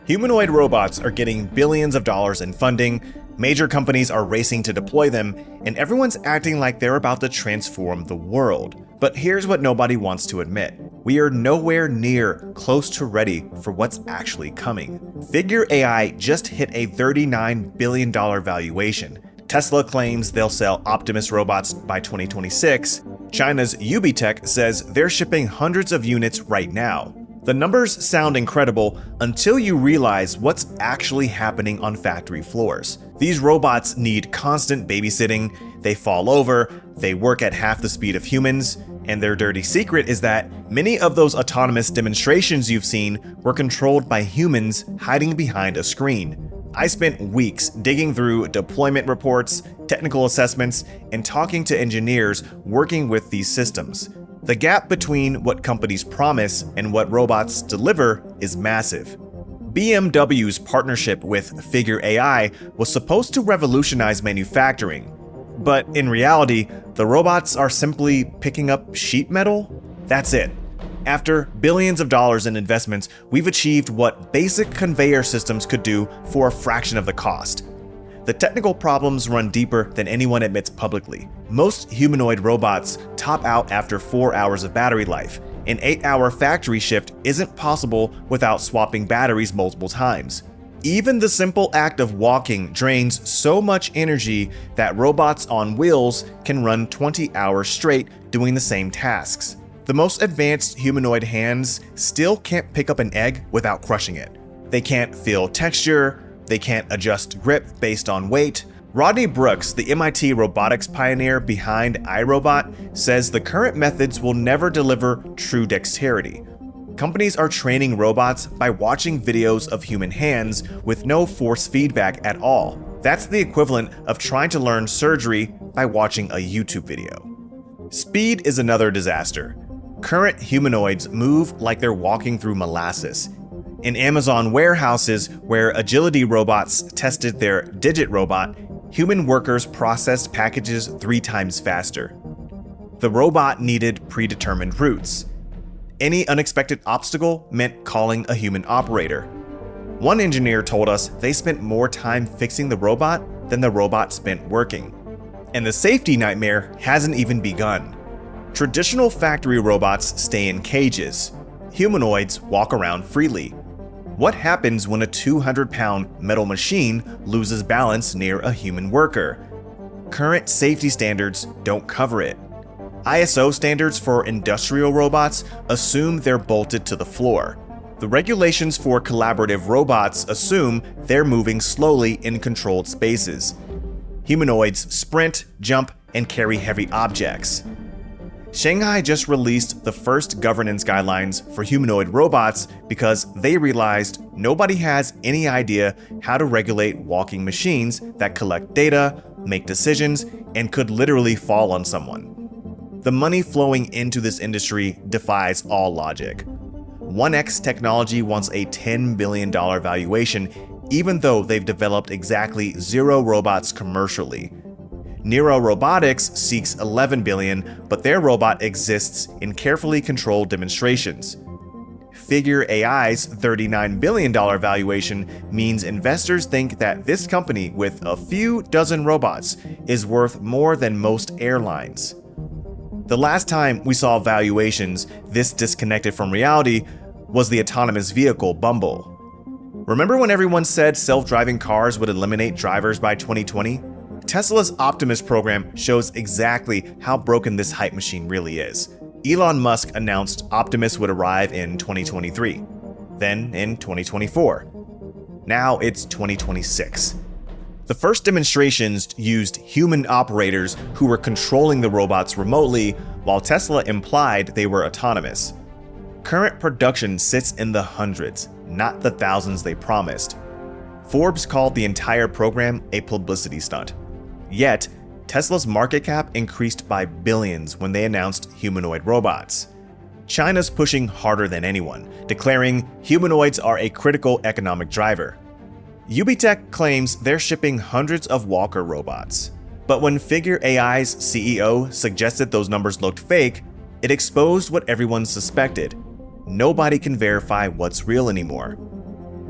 Humanoid robots are getting billions of dollars in funding, major companies are racing to deploy them, and everyone's acting like they're about to transform the world. But here's what nobody wants to admit. We are nowhere near close to ready for what's actually coming. Figure AI just hit a $39 billion valuation. Tesla claims they'll sell Optimus robots by 2026. China's Ubitec says they're shipping hundreds of units right now. The numbers sound incredible until you realize what's actually happening on factory floors. These robots need constant babysitting, they fall over, they work at half the speed of humans, and their dirty secret is that many of those autonomous demonstrations you've seen were controlled by humans hiding behind a screen. I spent weeks digging through deployment reports, technical assessments, and talking to engineers working with these systems. The gap between what companies promise and what robots deliver is massive. BMW's partnership with Figure AI was supposed to revolutionize manufacturing, but in reality, the robots are simply picking up sheet metal? That's it. After billions of dollars in investments, we've achieved what basic conveyor systems could do for a fraction of the cost. The technical problems run deeper than anyone admits publicly. Most humanoid robots top out after 4 hours of battery life. An 8-hour factory shift isn't possible without swapping batteries multiple times. Even the simple act of walking drains so much energy that robots on wheels can run 20 hours straight doing the same tasks. The most advanced humanoid hands still can't pick up an egg without crushing it. They can't feel texture, they can't adjust grip based on weight. Rodney Brooks, the MIT robotics pioneer behind iRobot, says the current methods will never deliver true dexterity. Companies are training robots by watching videos of human hands with no force feedback at all. That's the equivalent of trying to learn surgery by watching a YouTube video. Speed is another disaster. Current humanoids move like they're walking through molasses. In Amazon warehouses, where agility robots tested their Digit robot, human workers processed packages 3 times faster. The robot needed predetermined routes. Any unexpected obstacle meant calling a human operator. One engineer told us they spent more time fixing the robot than the robot spent working. And the safety nightmare hasn't even begun. Traditional factory robots stay in cages. Humanoids walk around freely. What happens when a 200-pound metal machine loses balance near a human worker? Current safety standards don't cover it. ISO standards for industrial robots assume they're bolted to the floor. The regulations for collaborative robots assume they're moving slowly in controlled spaces. Humanoids sprint, jump, and carry heavy objects. Shanghai just released the first governance guidelines for humanoid robots because they realized nobody has any idea how to regulate walking machines that collect data, make decisions, and could literally fall on someone. The money flowing into this industry defies all logic. 1X Technology wants a $10 billion valuation, even though they've developed exactly 0 robots commercially. Nero Robotics seeks $11 billion, but their robot exists in carefully controlled demonstrations. Figure AI's $39 billion valuation means investors think that this company with a few dozen robots is worth more than most airlines. The last time we saw valuations this disconnected from reality was the autonomous vehicle Bumble. Remember when everyone said self-driving cars would eliminate drivers by 2020? Tesla's Optimus program shows exactly how broken this hype machine really is. Elon Musk announced Optimus would arrive in 2023, then in 2024. Now it's 2026. The first demonstrations used human operators who were controlling the robots remotely, while Tesla implied they were autonomous. Current production sits in the hundreds, not the thousands they promised. Forbes called the entire program a publicity stunt. Yet, Tesla's market cap increased by billions when they announced humanoid robots. China's pushing harder than anyone, declaring humanoids are a critical economic driver. Ubitec claims they're shipping hundreds of walker robots. But when Figure AI's CEO suggested those numbers looked fake, it exposed what everyone suspected. Nobody can verify what's real anymore.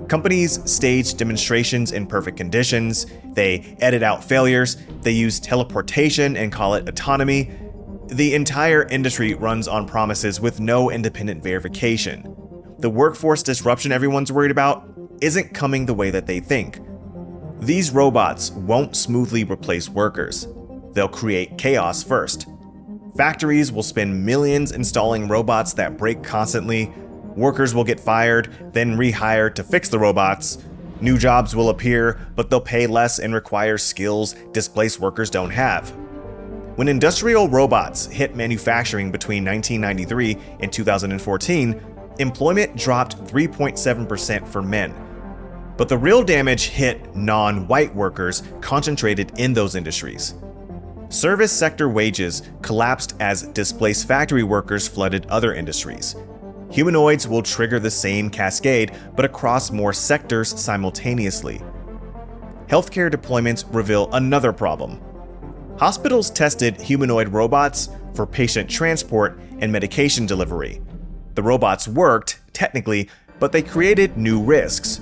Companies stage demonstrations in perfect conditions, they edit out failures, they use teleportation and call it autonomy. The entire industry runs on promises with no independent verification. The workforce disruption everyone's worried about isn't coming the way that they think. These robots won't smoothly replace workers. They'll create chaos first. Factories will spend millions installing robots that break constantly. Workers will get fired, then rehired to fix the robots. New jobs will appear, but they'll pay less and require skills displaced workers don't have. When industrial robots hit manufacturing between 1993 and 2014, employment dropped 3.7% for men. But the real damage hit non-white workers concentrated in those industries. Service sector wages collapsed as displaced factory workers flooded other industries. Humanoids will trigger the same cascade, but across more sectors simultaneously. Healthcare deployments reveal another problem. Hospitals tested humanoid robots for patient transport and medication delivery. The robots worked, technically, but they created new risks.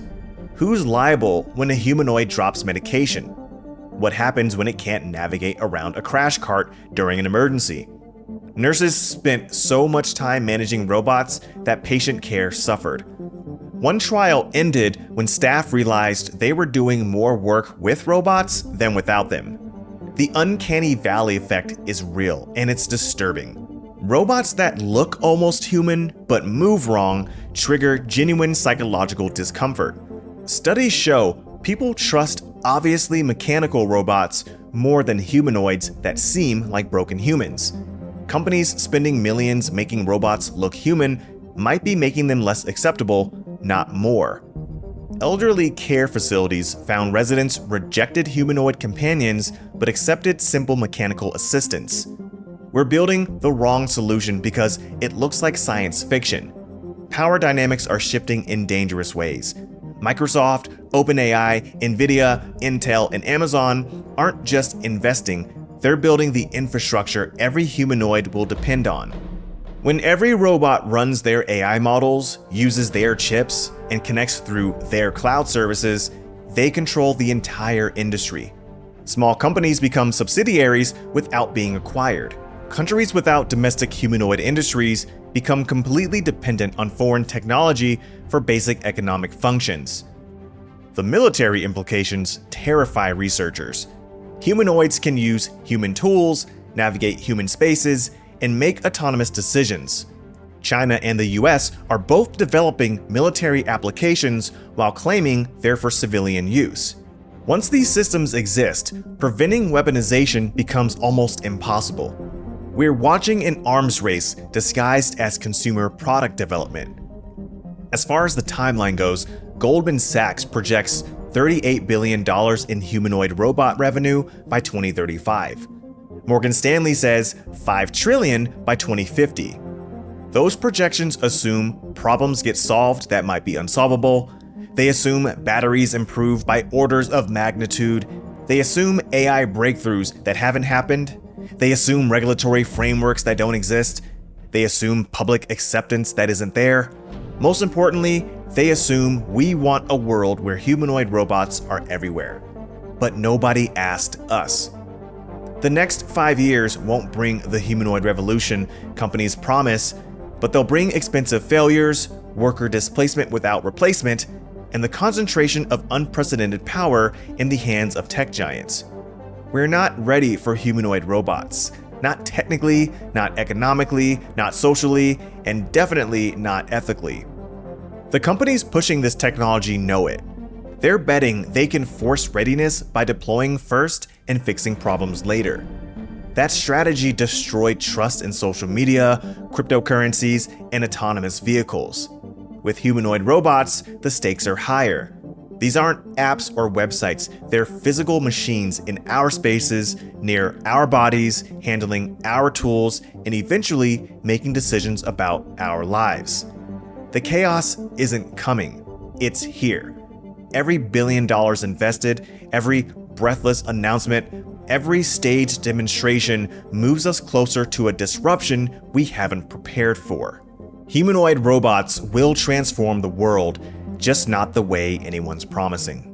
Who's liable when a humanoid drops medication? What happens when it can't navigate around a crash cart during an emergency? Nurses spent so much time managing robots that patient care suffered. One trial ended when staff realized they were doing more work with robots than without them. The uncanny valley effect is real, and it's disturbing. Robots that look almost human but move wrong trigger genuine psychological discomfort. Studies show people trust obviously mechanical robots more than humanoids that seem like broken humans. Companies spending millions making robots look human might be making them less acceptable, not more. Elderly care facilities found residents rejected humanoid companions but accepted simple mechanical assistants. We're building the wrong solution because it looks like science fiction. Power dynamics are shifting in dangerous ways. Microsoft, OpenAI, Nvidia, Intel, and Amazon aren't just investing, they're building the infrastructure every humanoid will depend on. When every robot runs their AI models, uses their chips, and connects through their cloud services, they control the entire industry. Small companies become subsidiaries without being acquired. Countries without domestic humanoid industries become completely dependent on foreign technology for basic economic functions. The military implications terrify researchers. Humanoids can use human tools, navigate human spaces, and make autonomous decisions. China and the US are both developing military applications while claiming they're for civilian use. Once these systems exist, preventing weaponization becomes almost impossible. We're watching an arms race disguised as consumer product development. As far as the timeline goes, Goldman Sachs projects $38 billion in humanoid robot revenue by 2035. Morgan Stanley says $5 trillion by 2050. Those projections assume problems get solved that might be unsolvable. They assume batteries improve by orders of magnitude. They assume AI breakthroughs that haven't happened. They assume regulatory frameworks that don't exist. They assume public acceptance that isn't there. Most importantly, they assume we want a world where humanoid robots are everywhere. But nobody asked us. The next 5 years won't bring the humanoid revolution companies promise, but they'll bring expensive failures, worker displacement without replacement, and the concentration of unprecedented power in the hands of tech giants. We're not ready for humanoid robots. Not technically, not economically, not socially, and definitely not ethically. The companies pushing this technology know it. They're betting they can force readiness by deploying first and fixing problems later. That strategy destroyed trust in social media, cryptocurrencies, and autonomous vehicles. With humanoid robots, the stakes are higher. These aren't apps or websites, they're physical machines in our spaces, near our bodies, handling our tools, and eventually making decisions about our lives. The chaos isn't coming, it's here. Every $1 billion invested, every breathless announcement, every staged demonstration moves us closer to a disruption we haven't prepared for. Humanoid robots will transform the world, just not the way anyone's promising.